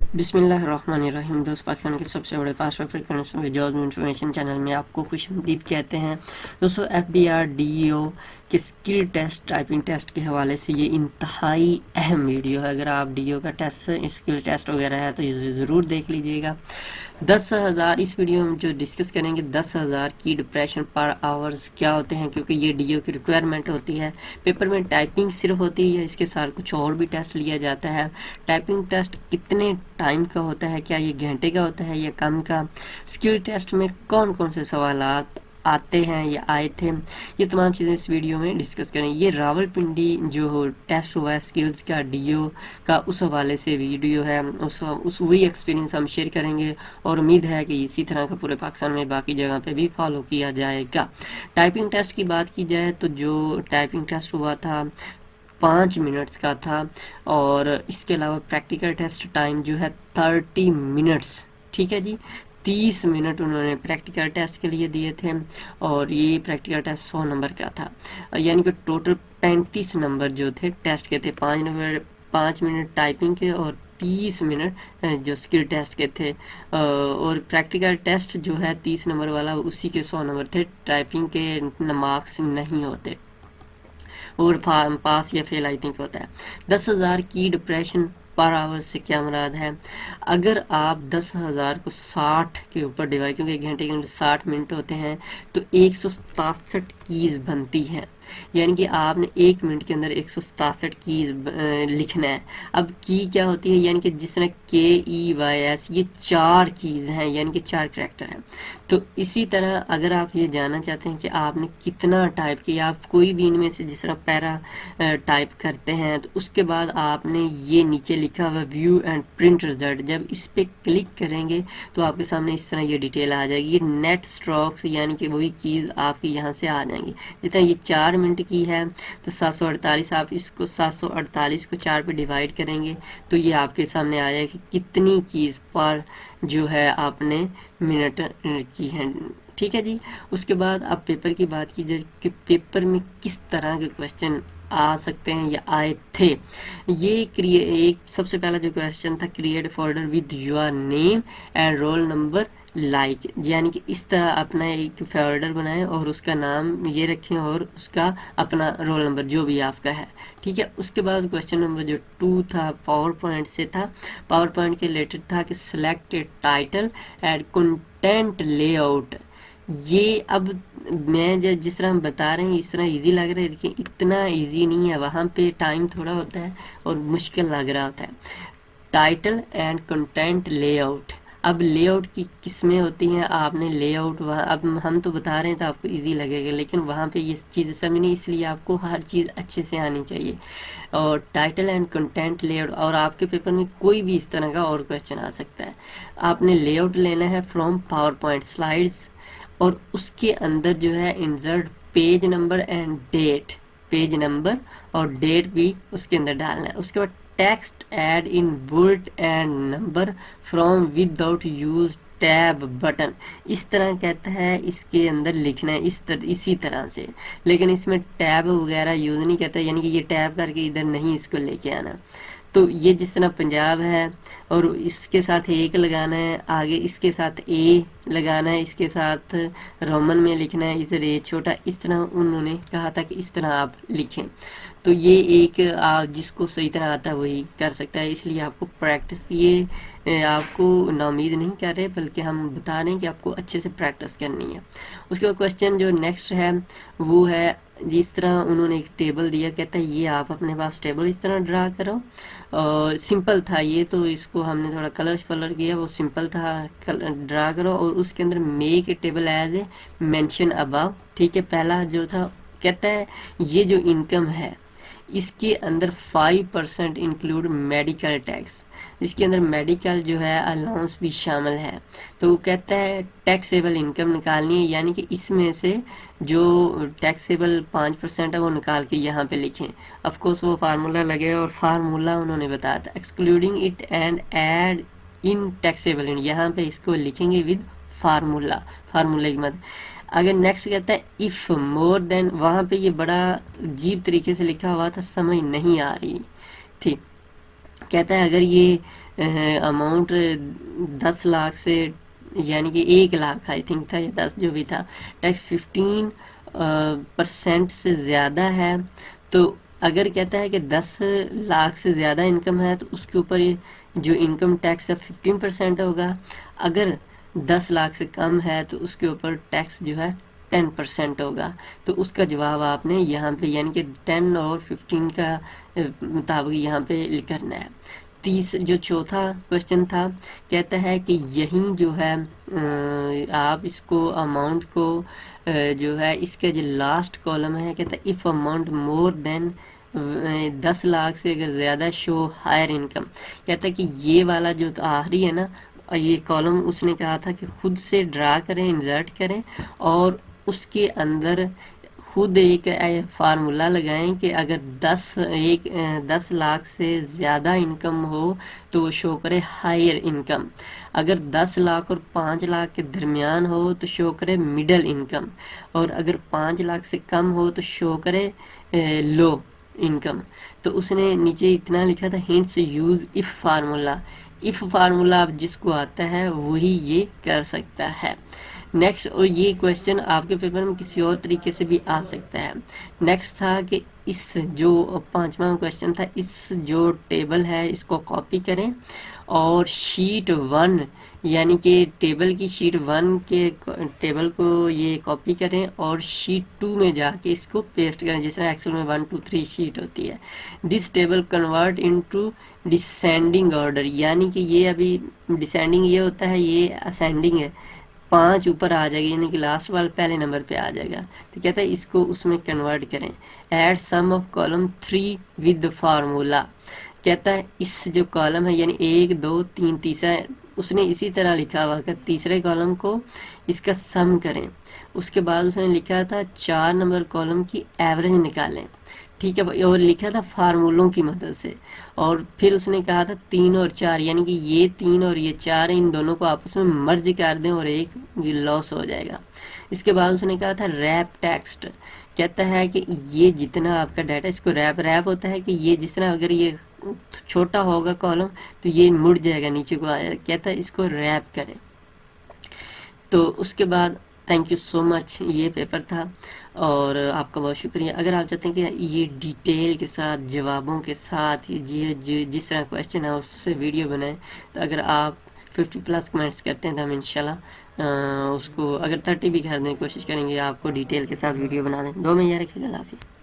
बिस्मिल्लाहिर्रहमानिर्रहीम। दोस्त, पाकिस्तान के सबसे बड़े फास्ट जॉब इन्फॉर्मेशन चैनल में आपको खुशआमदीद कहते हैं। दोस्तों, FDR DEO के स्किल टेस्ट, टाइपिंग टेस्ट के हवाले से ये इंतहाई अहम वीडियो है। अगर आप DEO का टेस्ट, स्किल टेस्ट वगैरह है तो ये ज़रूर देख लीजिएगा। 10,000 इस वीडियो में जो डिस्कस करेंगे, 10,000 की डिप्रेशन पर आवर्स क्या होते हैं, क्योंकि ये DEO की रिक्वायरमेंट होती है। पेपर में टाइपिंग सिर्फ होती है, इसके साथ कुछ और भी टेस्ट लिया जाता है। टाइपिंग टेस्ट कितने टाइम का होता है, क्या ये घंटे का होता है या कम का? स्किल टेस्ट में कौन कौन से सवालात आते हैं या आए थे, ये तमाम चीज़ें इस वीडियो में डिस्कस करें। ये रावलपिंडी जो टेस्ट हुआ है स्किल्स का DEO का, उस हवाले से वीडियो है। उस वही एक्सपीरियंस हम शेयर करेंगे और उम्मीद है कि इसी तरह का पूरे पाकिस्तान में बाकी जगह पे भी फॉलो किया जाएगा। टाइपिंग टेस्ट की बात की जाए तो जो टाइपिंग टेस्ट हुआ था 5 मिनट्स का था, और इसके अलावा प्रैक्टिकल टेस्ट टाइम जो है 30 मिनट्स। ठीक है जी, 30 मिनट उन्होंने प्रैक्टिकल टेस्ट के लिए दिए थे, और ये प्रैक्टिकल टेस्ट 100 नंबर का था, यानी कि टोटल 35 नंबर जो थे टेस्ट के थे। 5 मिनट टाइपिंग के और 30 मिनट जो स्किल टेस्ट के थे। और प्रैक्टिकल टेस्ट जो है 30 नंबर वाला, उसी के 100 नंबर थे। टाइपिंग के मार्क्स नहीं होते, और पास या फेल आई थिंक होता है। 10,000 की डिप्रेशन पर आवर से क्या मुराद है? अगर आप 10,000 को 60 के ऊपर डिवाइड, क्योंकि एक घंटे के अंदर 60 मिनट होते हैं, तो 167 कीज बनती हैं। यानी कि आपने 1 मिनट के अंदर 167 कीज लिखना है। अब की क्या होती है, यानी कि जिस तरह KEYS, ये 4 कीज हैं, यानी कि 4 करैक्टर हैं। तो इसी तरह अगर आप ये जानना चाहते हैं कि आपने कितना टाइप किया, आप कोई भी इनमें से जिस तरह पैरा टाइप करते हैं, तो उसके बाद आपने ये नीचे लिखा हुआ व्यू एंड प्रिंट रिजल्ट, जब इस पे क्लिक करेंगे तो आपके सामने इस तरह ये डिटेल आ जाएगी। ये नेट स्ट्रोक्स, यानी कि वही कीज आपकी यहाँ से आ जाएंगी। जितना ये 4 मिनट की है तो 748, आप इसको 748 को 4 पे डिवाइड करेंगे तो ये आपके सामने आ जाएगी कितनी कीज पर जो है आपने मिनट की है। ठीक है जी। उसके बाद अब पेपर की बात की जाए कि पेपर में किस तरह के क्वेश्चन आ सकते हैं या आए थे। ये एक सबसे पहला जो क्वेश्चन था, create folder with your name and roll number like, यानी कि इस तरह अपना एक फोल्डर बनाएं और उसका नाम ये रखें और उसका अपना रोल नंबर जो भी आपका है। ठीक है। उसके बाद क्वेश्चन नंबर जो 2 था, पावर पॉइंट से था। पावर पॉइंट के रिलेटेड था कि select title and content layout. ये अब मैं जिस तरह हम बता रहे हैं इस तरह इजी लग रहा है, लेकिन इतना इजी नहीं है, वहाँ पे टाइम थोड़ा होता है और मुश्किल लग रहा होता है। टाइटल एंड कंटेंट लेआउट, अब लेआउट की किस्में होती हैं, आपने लेआउट वहाँ, अब हम तो बता रहे हैं तो आपको इजी लगेगा, लेकिन वहाँ पे ये चीज़ समझनी, इसलिए आपको हर चीज़ अच्छे से आनी चाहिए। और टाइटल एंड कंटेंट लेआउट, और आपके पेपर में कोई भी इस तरह का और क्वेश्चन आ सकता है। आपने लेआउट लेना है फ्रॉम पावर पॉइंट स्लाइड्स, और उसके अंदर जो है insert page number and date, page number और डेट भी उसके अंदर डालना है। उसके बाद text add in bold and number from without use tab button, इस तरह कहता है इसके अंदर लिखना है इसी तरह से, लेकिन इसमें टैब वगैरह यूज नहीं करता, यानी कि ये टैब करके इधर नहीं इसको लेके आना। तो ये जिस तरह पंजाब है और इसके साथ एक लगाना है, आगे इसके साथ ए लगाना है, इसके साथ रोमन में लिखना है, इधर ए छोटा, इस तरह उन्होंने कहा था कि इस तरह आप लिखें। तो ये एक जिसको सही तरह आता है वही कर सकता है, इसलिए आपको प्रैक्टिस, ये आपको नाउमीद नहीं कर रहे बल्कि हम बता रहे हैं कि आपको अच्छे से प्रैक्टिस करनी है। उसके बाद क्वेश्चन जो नेक्स्ट है वो है, जिस तरह उन्होंने एक टेबल दिया, कहता है ये आप अपने पास टेबल इस तरह ड्रा करो। सिंपल था ये, तो इसको हमने थोड़ा कलर किया, वो सिंपल था, ड्रा करो और उसके अंदर make a table as a mention above. ठीक है। पहला जो था, कहता है ये जो इनकम है इसके अंदर 5% इंक्लूड मेडिकल टैक्स, इसके अंदर मेडिकल जो है अलाउंस भी शामिल है। तो वो कहता है टैक्सेबल इनकम निकालनी है, यानी कि इसमें से जो टैक्सेबल 5% है वो निकाल के यहाँ पे लिखें। ऑफ कोर्स वो फार्मूला लगेगा और फार्मूला उन्होंने बताया था, excluding it and add in taxable in, यहाँ पे इसको लिखेंगे विद फार्मूला, फार्मूले की मदद। अगर नेक्स्ट कहता है इफ मोर देन, वहां पे ये बड़ा अजीब तरीके से लिखा हुआ था, समझ नहीं आ रही थी। कहता है अगर ये अमाउंट 10 लाख से यानी कि 1 लाख आई थिंक था या 10 जो भी था, टैक्स 15% से ज़्यादा है, तो अगर कहता है कि 10 लाख से ज़्यादा इनकम है तो उसके ऊपर जो इनकम टैक्स है 15% होगा। अगर 10 लाख से कम है तो उसके ऊपर टैक्स जो है 10% होगा। तो उसका जवाब आपने यहाँ पे यानी कि 10 और 15 का मुताबिक यहाँ पे करना है। जो चौथा क्वेश्चन था, कहता है कि यही जो है आप इसको अमाउंट को जो है इसका जो लास्ट कॉलम है, कहता है if amount more than 10 lakh से अगर ज़्यादा शो हायर इनकम। कहता है कि ये वाला जो आखिरी है ना, ये कॉलम उसने कहा था कि खुद से ड्रा करें, इंसर्ट करें और उसके अंदर खुद एक फार्मूला लगाएं कि अगर 10 लाख से ज़्यादा इनकम हो तो वो शो करे हायर इनकम, अगर 10 लाख और 5 लाख के दरमियान हो तो शो करे मिडल इनकम, और अगर 5 लाख से कम हो तो शो करे लो इनकम। तो उसने नीचे इतना लिखा था, hints use if formula. If formula आप जिसको आता है वही ये कर सकता है। नेक्स्ट, और ये क्वेश्चन आपके पेपर में किसी और तरीके से भी आ सकता है। नेक्स्ट था कि इस जो 5वां क्वेश्चन था, इस जो टेबल है इसको कॉपी करें और शीट 1 यानी कि टेबल की शीट 1 के टेबल को ये कॉपी करें और शीट 2 में जाके इसको पेस्ट करें, जैसे एक्सेल में 1 2 3 शीट होती है। This table convert into descending order, यानी कि ये अभी डिसेंडिंग ये होता है, ये असेंडिंग है, 5 ऊपर आ जाएगा यानी कि लास्ट वाला पहले नंबर पे आ जाएगा। तो कहता है इसको उसमें कन्वर्ट करें। Add sum of column 3 with formula. कहता है इस जो कॉलम है यानी 1 2 3 तीसरा, उसने इसी तरह लिखा हुआ कि तीसरे कॉलम को इसका सम करें। उसके बाद उसने लिखा था 4 नंबर कॉलम की एवरेज निकालें, ठीक है, और लिखा था फार्मूलों की मदद से। और फिर उसने कहा था 3 और 4 यानी कि ये 3 और ये 4 इन दोनों को आपस में मर्ज कर दें और एक लॉस हो जाएगा। इसके बाद उसने कहा था रैप टेक्स्ट। कहता है कि ये जितना आपका डाटा, इसको रैप होता है कि ये जिस तरह अगर ये छोटा होगा कॉलम तो ये मुड़ जाएगा, नीचे को आएगा, कहता है इसको रैप करें। तो उसके बाद थैंक यू सो मच, ये पेपर था और आपका बहुत शुक्रिया। अगर आप चाहते हैं कि ये डिटेल के साथ जवाबों के साथ ये जिस तरह क्वेश्चन है उससे वीडियो बनाएं, तो अगर आप 50+ कमेंट्स करते हैं तो हम इंशाल्लाह उसको अगर 30 भी करने की कोशिश करेंगे, आपको डिटेल के साथ वीडियो बना दें। दो में यार रखिएगा, हाफिज़।